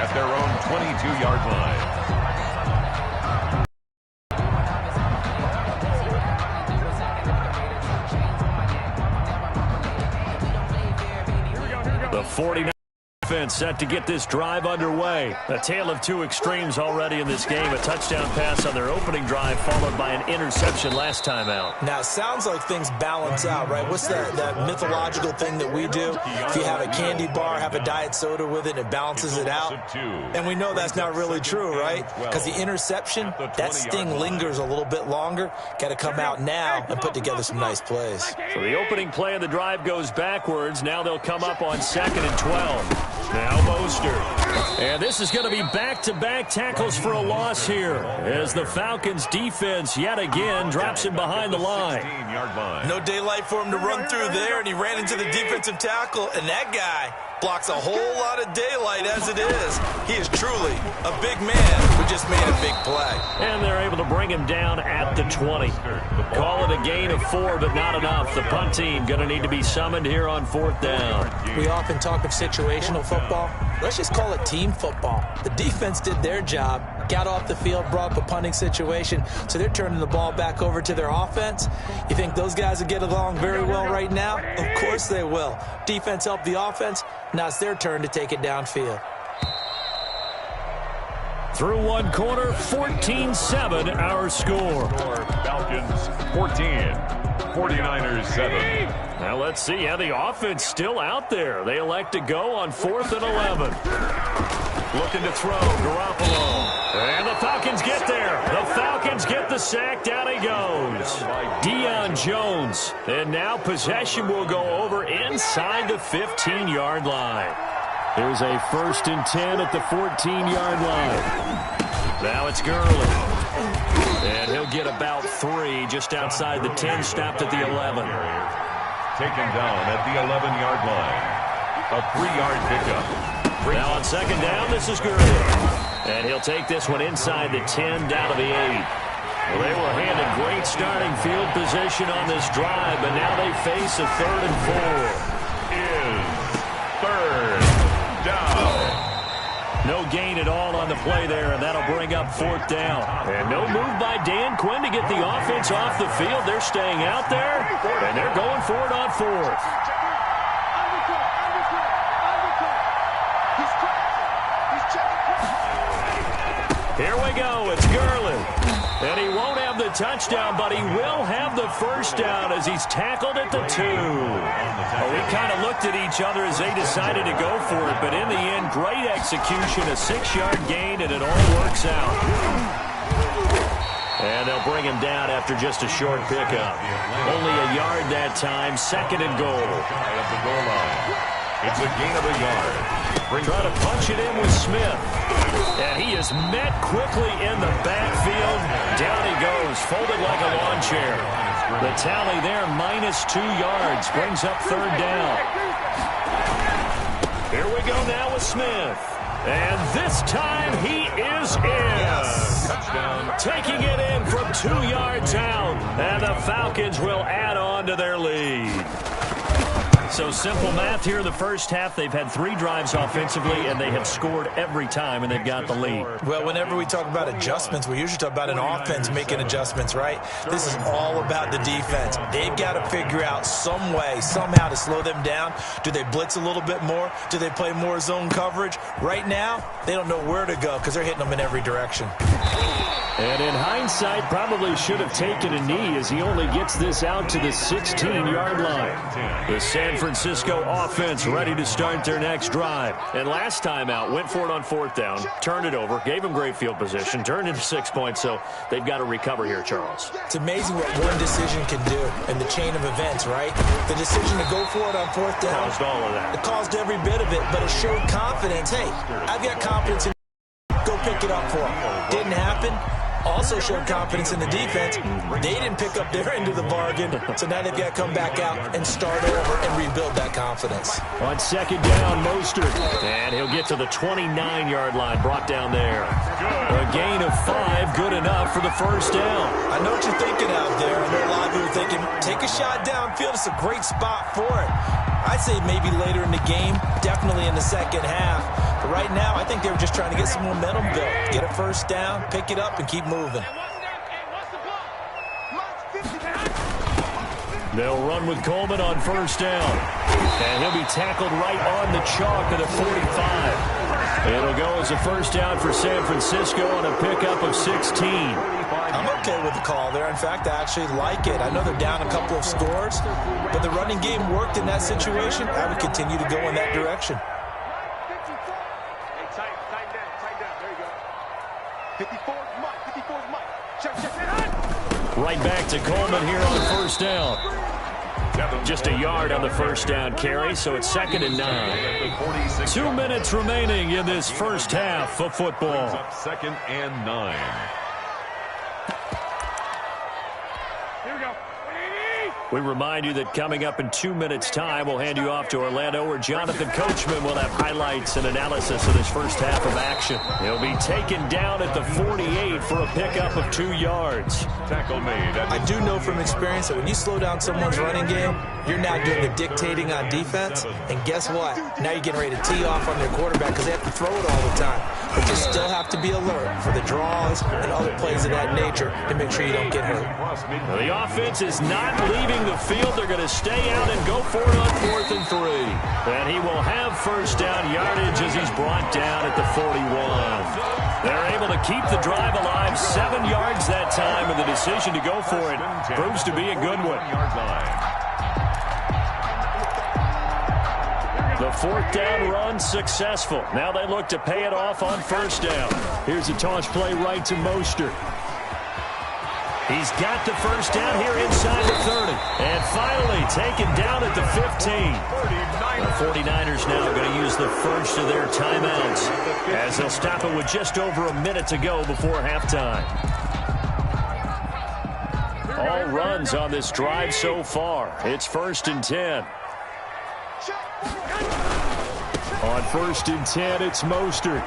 at their own 22-yard line. The 49 defense set to get this drive underway. A tale of two extremes already in this game. A touchdown pass on their opening drive followed by an interception last time out. Now, it sounds like things balance out, right? What's that mythological thing that we do? If you have a candy bar, have a diet soda with it, it balances it out. And we know that's not really true, right? Because the interception, that sting lingers a little bit longer. Got to come out now and put together some nice plays. So the opening play of the drive goes backwards. Now they'll come up on 2nd and 12. Now Mostert. And this is going to be back-to-back tackles for a loss here as the Falcons defense yet again drops him behind the line. No daylight for him to run through there, and he ran into the defensive tackle, and that guy blocks a whole lot of daylight as it is. He is truly a big man who just made a big play. And they're able to bring him down at the 20. Call it a gain of 4, but not enough. The punt team going to need to be summoned here on 4th down. We often talk of situational football. Let's just call it team football. The defense did their job, got off the field, brought up a punting situation, so they're turning the ball back over to their offense. You think those guys will get along very well right now? Of course they will. Defense helped the offense. Now it's their turn to take it downfield. Through one quarter, 14-7 our score. Falcons 14, 49ers 7. Now let's see how the offense still out there. They elect to go on 4th and 11. Looking to throw, Garoppolo. And the Falcons get there. The Falcons get the sack. Down he goes. Deion Jones. And now possession will go over inside the 15-yard line. Here's a 1st and 10 at the 14-yard line. Now it's Gurley. And he'll get about 3 just outside the 10, stopped at the 11. Taken down at the 11-yard line. A 3-yard pickup. Now on 2nd down, this is Gurley. And he'll take this one inside the 10, down to the 8. Well, they were handed great starting field position on this drive, but now they face a 3rd and 4. Is 3rd down. No gain at all on the play there, and that'll bring up 4th down. And no move by Dan Quinn to get the offense off the field. They're staying out there, and they're going for it on 4th. Here we go. It's Gurley. And he won't have the touchdown, but he will have the 1st down as he's tackled at the 2. Well, we kind of looked at each other as they decided to go for it, but in the end, great execution, a 6-yard gain, and it all works out. And they'll bring him down after just a short pickup. Only a yard that time, 2nd and goal. At the goal line. It's a gain of a yard. Trying to punch it in with Smith. And he is met quickly in the backfield. Down he goes, folded like a lawn chair. The tally there, -2 yards, brings up 3rd down. Here we go now with Smith. And this time he is in. Touchdown. Taking it in from 2 yards out. And the Falcons will add on to their lead. So simple math here in the first half. They've had 3 drives offensively, and they have scored every time, and they've got the lead. Well, whenever we talk about adjustments, we usually talk about an offense making adjustments, right? This is all about the defense. They've got to figure out some way, somehow to slow them down. Do they blitz a little bit more? Do they play more zone coverage? Right now, they don't know where to go because they're hitting them in every direction. And in hindsight, probably should have taken a knee as he only gets this out to the 16-yard line. The San Francisco offense ready to start their next drive. And last time out, went for it on 4th down, turned it over, gave them great field position, turned into 6 points, so they've got to recover here, Charles. It's amazing what one decision can do in the chain of events, right? The decision to go for it on 4th down. Caused all of that. It caused every bit of it, but it showed confidence. Hey, I've got confidence in go pick it up for him. Didn't happen. Also showed confidence in the defense. They didn't pick up their end of the bargain, so now they've got to come back out and start over and rebuild that confidence. On 2nd down, Mostert. And he'll get to the 29-yard line, brought down there. A gain of 5, good enough for the 1st down. I know what you're thinking out there. I know a lot of you are thinking, take a shot downfield. It's a great spot for it. I'd say maybe later in the game, definitely in the second half. But right now, I think they were just trying to get some momentum built. Get a first down, pick it up, and keep moving. They'll run with Coleman on first down. And he'll be tackled right on the chalk at the 45. It'll go as a first down for San Francisco on a pickup of 16. I'm okay with the call there. In fact, I actually like it. I know they're down a couple of scores, but the running game worked in that situation. I would continue to go in that direction. Right back to Coleman here on first down. Just a yard on the first down carry, so it's 2nd and 9. 2 minutes remaining in this first half of football. 2nd and 9. We remind you that coming up in 2 minutes' time, we'll hand you off to Orlando, where Jonathan Coachman will have highlights and analysis of this first half of action. He'll be taken down at the 48 for a pickup of 2 yards. Tackle made. I do know from experience that when you slow down someone's running game, you're now doing the dictating on defense. And guess what? Now you're getting ready to tee off on their quarterback because they have to throw it all the time. But you still have to be alert for the draws and other plays of that nature to make sure you don't get hurt. Well, the offense is not leaving the field. They're going to stay out and go for it on 4th and 3. And he will have first down yardage as he's brought down at the 41. They're able to keep the drive alive, 7 yards that time, and the decision to go for it proves to be a good one. The 4th down run successful. Now they look to pay it off on first down. Here's a toss play right to Mostert. He's got the first down here inside the 30. And finally taken down at the 15. The 49ers now going to use the first of their timeouts as they'll stop it with just over a minute to go before halftime. All runs on this drive so far. It's 1st and 10. On 1st and 10, it's Mostert.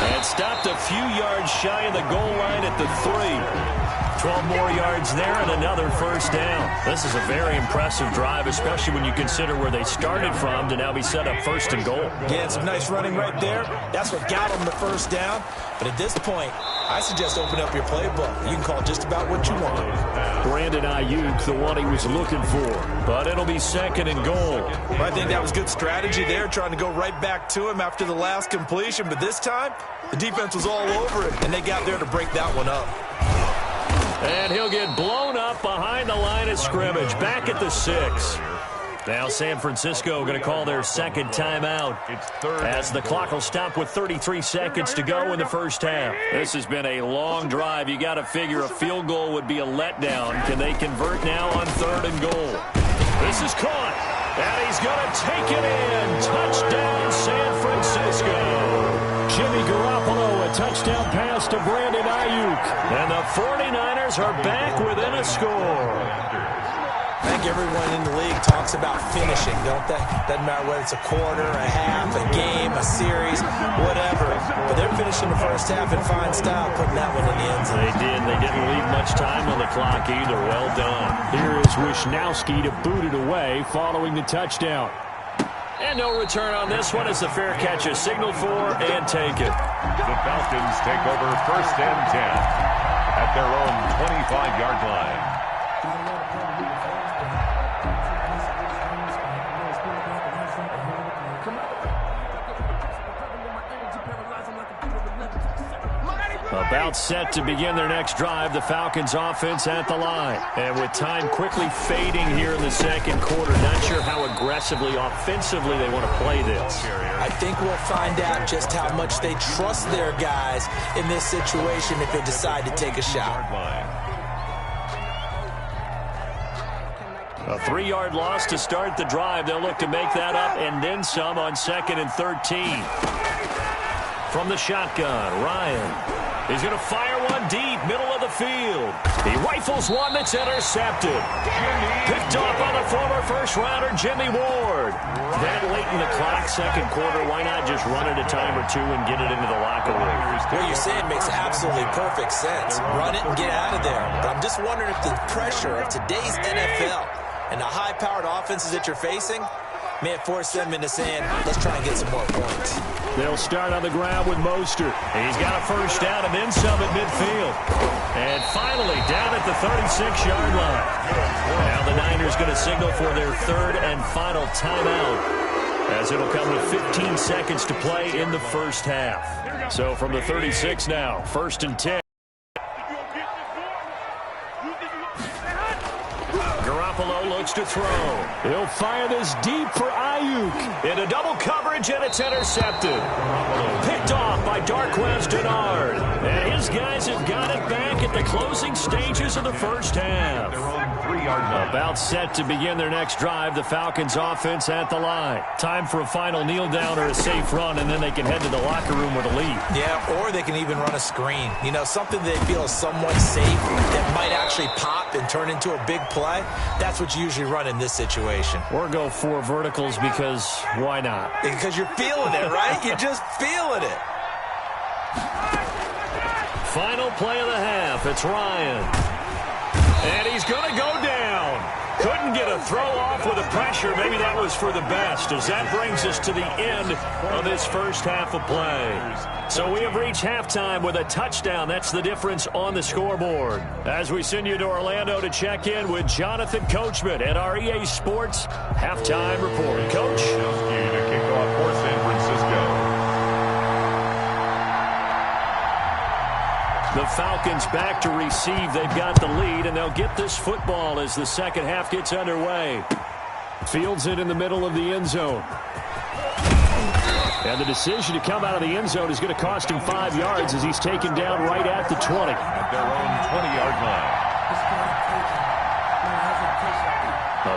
And stopped a few yards shy of the goal line at the 3. 12 more yards there and another first down. This is a very impressive drive, especially when you consider where they started from to now be set up 1st and goal. Yeah, some nice running right there. That's what got them the first down. But at this point, I suggest open up your playbook. You can call just about what you want. Brandon Ayuk, the one he was looking for. But it'll be 2nd and goal. Well, I think that was good strategy there, trying to go right back to him after the last completion. But this time, the defense was all over it, and they got there to break that one up. And he'll get blown up behind the line of scrimmage, back at the 6. Now San Francisco going to call their 2nd timeout as the clock will stop with 33 seconds to go in the first half. This has been a long drive. You got to figure a field goal would be a letdown. Can they convert now on 3rd and goal? This is caught, and he's going to take it in. Touchdown, San Francisco. Jimmy Garoppolo, a touchdown pass to Brandon Ayuk. And the 49ers are back within a score. I think everyone in the league talks about finishing, don't they? Doesn't matter whether it's a quarter, a half, a game, a series, whatever. But they're finishing the first half in fine style, putting that one in the end zone. They did. They didn't leave much time on the clock either. Well done. Here is Wisnowski to boot it away following the touchdown. And no return on this one as the fair catch is signaled for and taken. The Falcons take over 1st and 10 at their own 25-yard line. About set to begin their next drive, the Falcons offense at the line. And with time quickly fading here in the 2nd quarter, not sure how aggressively, offensively they want to play this. I think we'll find out just how much they trust their guys in this situation if they decide to take a shot. A 3-yard loss to start the drive. They'll look to make that up and then some on 2nd and 13. From the shotgun, Ryan. He's going to fire one deep, middle of the field. He rifles one that's intercepted. Picked off by the former first-rounder, Jimmy Ward. That late in the clock, 2nd quarter, why not just run it a time or two and get it into the locker room? What you're saying makes absolutely perfect sense. Run it and get out of there. But I'm just wondering if the pressure of today's NFL and the high-powered offenses that you're facing may have forced them into saying, let's try and get some more points. They'll start on the ground with Mostert. He's got a first down and then some at midfield. And finally, down at the 36-yard line. Now the Niners going to signal for their third and final timeout, as it'll come with 15 seconds to play in the first half. So from the 36 now, 1st and 10. Garoppolo looks to throw. He'll fire this deep for Ayuk. Into double coverage, and it's intercepted. Picked off by Darqueze Dennard. And his guys have got it back at the closing stages of the first half. About set to begin their next drive. The Falcons offense at the line. Time for a final kneel down or a safe run, and then they can head to the locker room with a lead. Yeah, or they can even run a screen. You know, something they feel is somewhat safe that might actually pop and turn into a big play. That's what you usually run in this situation. Or go 4 verticals because why not? Because you're feeling it, right? You're just feeling it. Final play of the half. It's Ryan. And he's going to go down. Couldn't get a throw off with the pressure. Maybe that was for the best, as that brings us to the end of this first half of play. So we have reached halftime with a touchdown. That's the difference on the scoreboard. As we send you to Orlando to check in with Jonathan Coachman at our EA Sports Halftime Report. Coach? To kick off for San Francisco. The Falcons back to receive. They've got the lead, and they'll get this football as the second half gets underway. Fields it in the middle of the end zone. And the decision to come out of the end zone is going to cost him 5 yards as he's taken down right at the 20. At their own 20-yard line.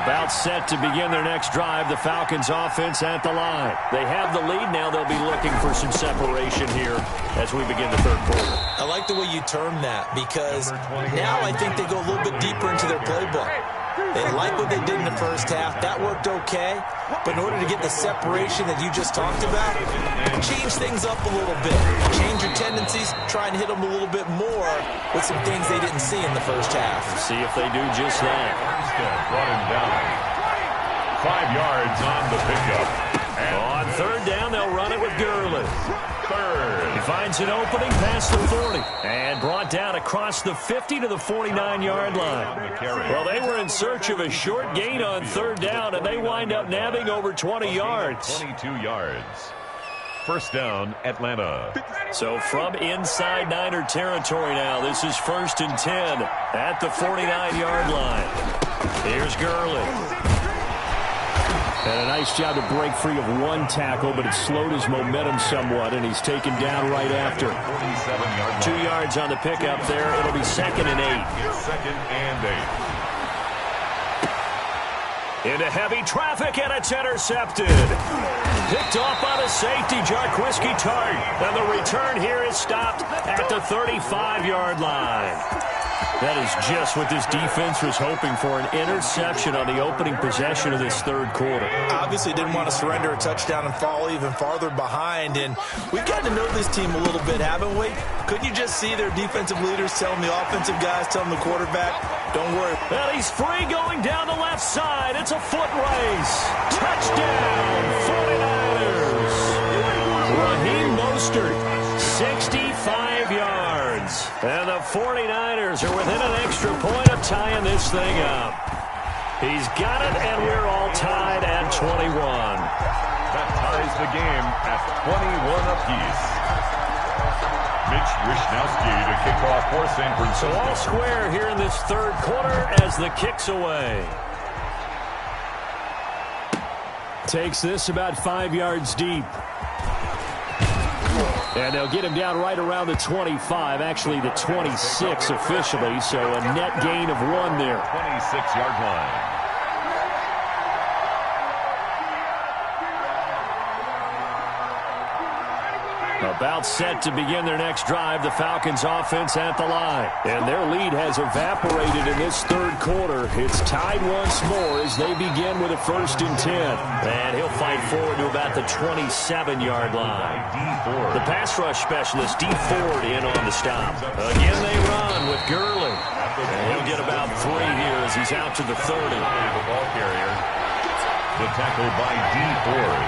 About set to begin their next drive. The Falcons offense at the line. They have the lead. Now they'll be looking for some separation here as we begin the third quarter. I like the way you term that, because now I think they go a little bit deeper into their playbook. They like what they did in the first half. That worked okay. But in order to get the separation that you just talked about, change things up a little bit. Change your tendencies. Try and hit them a little bit more with some things they didn't see in the first half. See if they do just that. Brought him down. 5 yards on the pickup. And on third down, they'll run it with Gurley. Third. He finds an opening past the 40. And brought down across the 50 to the 49-yard line. Well, they were in search of a short gain on third down, and they wind up nabbing over 20 yards. 22 yards. First down, Atlanta. So from inside Niner territory now, this is 1st and 10 at the 49-yard line. Here's Gurley. And a nice job to break free of one tackle, but it slowed his momentum somewhat, and he's taken down right after. 2 yards on the pickup there. It'll be 2nd and 8. 2nd and 8. Into heavy traffic, and it's intercepted. Picked off by the safety, Jarquiski Tart. And the return here is stopped at the 35-yard line. That is just what this defense was hoping for, an interception on the opening possession of this third quarter. Obviously didn't want to surrender a touchdown and fall even farther behind, and we've gotten to know this team a little bit, haven't we? Couldn't you just see their defensive leaders telling the offensive guys, telling the quarterback, don't worry. Well, he's free going down the left side. It's a foot race. Touchdown, 49ers. Raheem Mostert, 65 yards. And the 49ers are within an extra point of tying this thing up. He's got it, and we're all tied at 21. That ties the game at 21 apiece. Mitch Wishnowsky to kick off for San Francisco. So all square here in this third quarter as the kick's away. Takes this about 5 yards deep. And they'll get him down right around the 25, actually the 26 officially, so a net gain of 1 there. 26-yard line. About set to begin their next drive, the Falcons offense at the line. And their lead has evaporated in this third quarter. It's tied once more as they begin with a 1st and 10. And he'll fight forward to about the 27-yard line. The pass rush specialist, D. Ford, in on the stop. Again they run with Gurley. And he'll get about 3 here as he's out to the 30. The ball carrier. the tackle by D. Ford.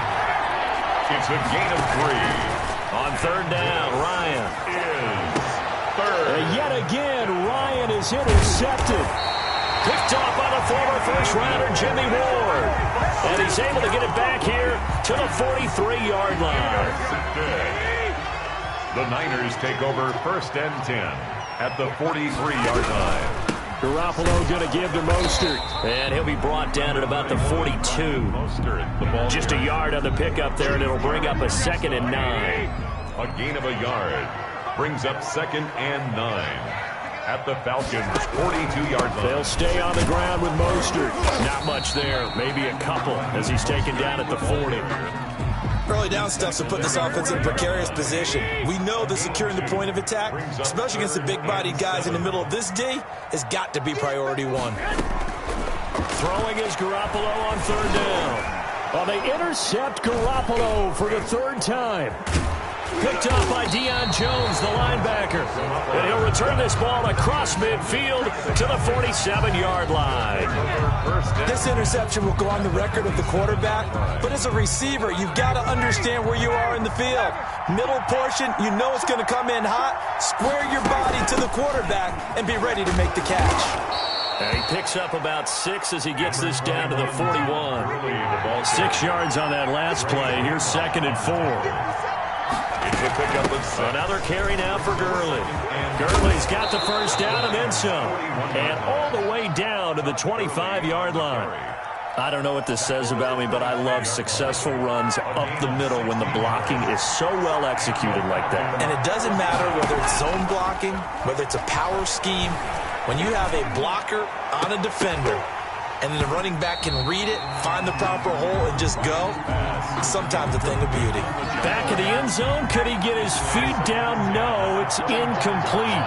It's a gain of 3. On third down, Ryan is third. And yet again, Ryan is intercepted. Picked off by the former first-rounder, Jimmy Ward. And he's able to get it back here to the 43-yard line. The Niners take over 1st and 10 at the 43-yard line. Garoppolo going to give to Mostert. And he'll be brought down at about the 42. Just a yard on the pickup there, and it'll bring up a 2nd and 9. A gain of a yard brings up 2nd and 9. At the Falcons' 42-yard line. They'll stay on the ground with Mostert. Not much there. Maybe a couple as he's taken down at the 40. Early down stuff to put this offense in a precarious position. We know that securing the point of attack, especially against the big-bodied guys in the middle of this D, has got to be priority 1. Throwing is Garoppolo on third down. Well, they intercept Garoppolo for the 3rd time. Picked off by Deion Jones, the linebacker. And he'll return this ball across midfield to the 47-yard line. This interception will go on the record of the quarterback, but as a receiver, you've got to understand where you are in the field. Middle portion, you know it's going to come in hot. Square your body to the quarterback and be ready to make the catch. And he picks up about 6 as he gets this down to the 41. 6 yards on that last play. Here's 2nd and 4. Another carry now for Gurley. Gurley's got the first down and then some. And all the way down to the 25-yard line. I don't know what this says about me, but I love successful runs up the middle when the blocking is so well executed like that. And it doesn't matter whether it's zone blocking, whether it's a power scheme. When you have a blocker on a defender, and then the running back can read it, find the proper hole, and just go, sometimes a thing of beauty. Back in the end zone, could he get his feet down? No, it's incomplete.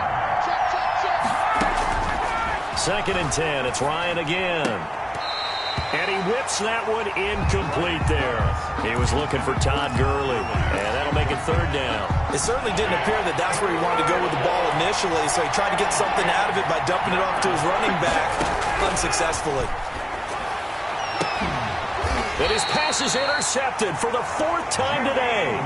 2nd and 10, it's Ryan again. And he whips that one incomplete there. He was looking for Todd Gurley, and that'll make it 3rd down. It certainly didn't appear that that's where he wanted to go with the ball initially, so he tried to get something out of it by dumping it off to his running back unsuccessfully. And his pass is intercepted for the 4th time today.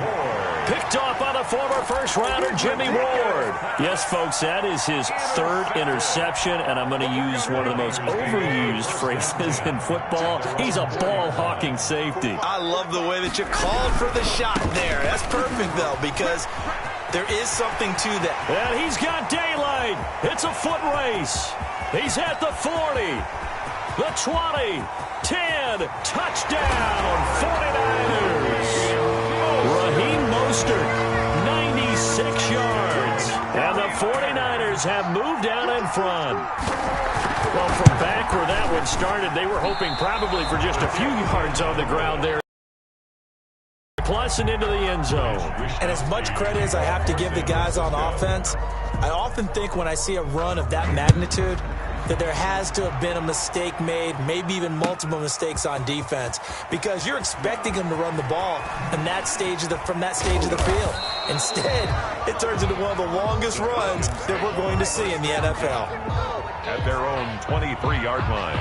Picked off by the former first-rounder, Jimmy Ward. Yes, folks, that is his 3rd interception, and I'm going to use one of the most overused phrases in football. He's a ball-hawking safety. I love the way that you called for the shot there. That's perfect, though, because there is something to that. And he's got daylight. It's a foot race. He's at the 40, the 20, 10, touchdown, 49ers. Raheem Mostert, 96 yards. And the 49ers have moved out in front. Well, from back where that one started, they were hoping probably for just a few yards on the ground there. Plus and into the end zone. And as much credit as I have to give the guys on offense, I often think when I see a run of that magnitude that there has to have been a mistake made, maybe even multiple mistakes on defense, because you're expecting them to run the ball in that stage from that stage of the field. Instead, it turns into one of the longest runs that we're going to see in the NFL. At their own 23-yard line.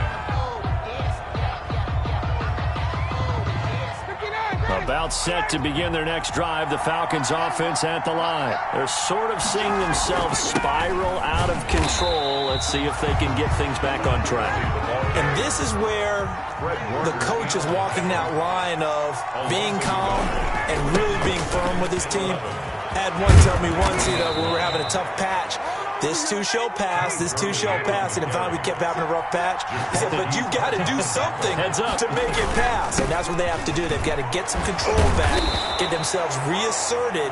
About set to begin their next drive, the Falcons offense at the line. They're sort of seeing themselves spiral out of control. Let's see if they can get things back on track. And this is where the coach is walking that line of being calm and really being firm with his team. I had one tell me once, when we were having a tough patch, this too shall pass, this too shall pass. And finally we kept having a rough patch. He said, but you got to do something to make it pass. And that's what they have to do. They've got to get some control back, get themselves reasserted,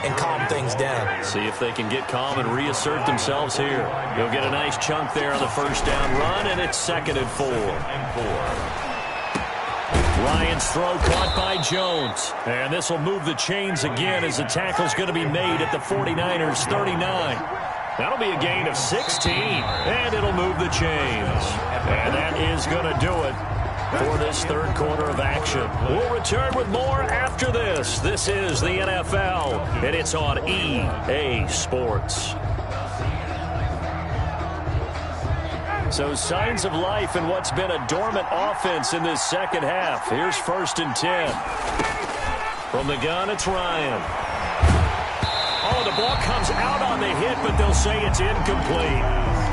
and calm things down. See if they can get calm and reassert themselves here. They'll get a nice chunk there on the first down run, and it's 2nd and 4. Ryan's throw caught by Jones. And this will move the chains again as the tackle's going to be made at the 49ers' 39. That'll be a gain of 16, and it'll move the chains. And that is going to do it for this third quarter of action. We'll return with more after this. This is the NFL, and it's on EA Sports. So signs of life in what's been a dormant offense in this second half. Here's 1st and 10. From the gun, it's Ryan. Oh, the ball comes out on the hit, but they'll say it's incomplete.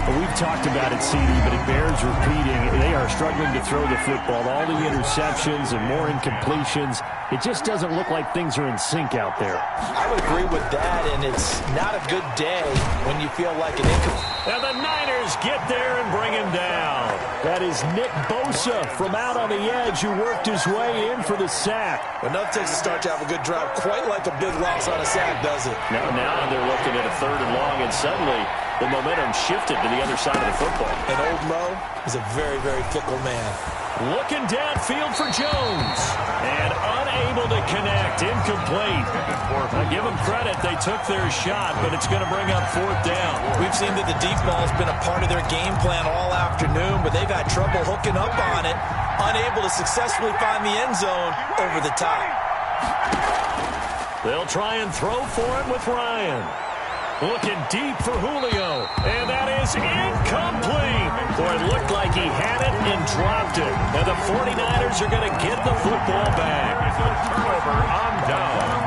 Well, we've talked about it, CD, but it bears repeating. They are struggling to throw the football. All the interceptions and more incompletions. It just doesn't look like things are in sync out there. I would agree with that, and it's not a good day when you feel like an incomplete. And the Niners get there and bring him down. That is Nick Bosa from out on the edge who worked his way in for the sack. Enough takes to start to have a good drive, quite like a big loss on a sack, does it? Now they're looking at a 3rd and long, and suddenly the momentum shifted to the other side of the football. And old Mo is a very, very fickle man. Looking downfield for Jones. And unable to connect. Incomplete. I give them credit. They took their shot, but it's going to bring up 4th down. We've seen that the deep ball has been a part of their game plan all afternoon, but they've had trouble hooking up on it. Unable to successfully find the end zone over the top. They'll try and throw for it with Ryan. Looking deep for Julio. And that is incomplete. Boy, it looked like he had it and dropped it. And the 49ers are going to get the football back. Turnover on down.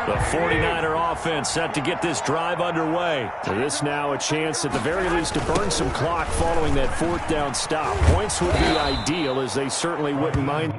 The 49er offense set to get this drive underway. So this now a chance at the very least to burn some clock following that 4th down stop. Points would be ideal, as they certainly wouldn't mind.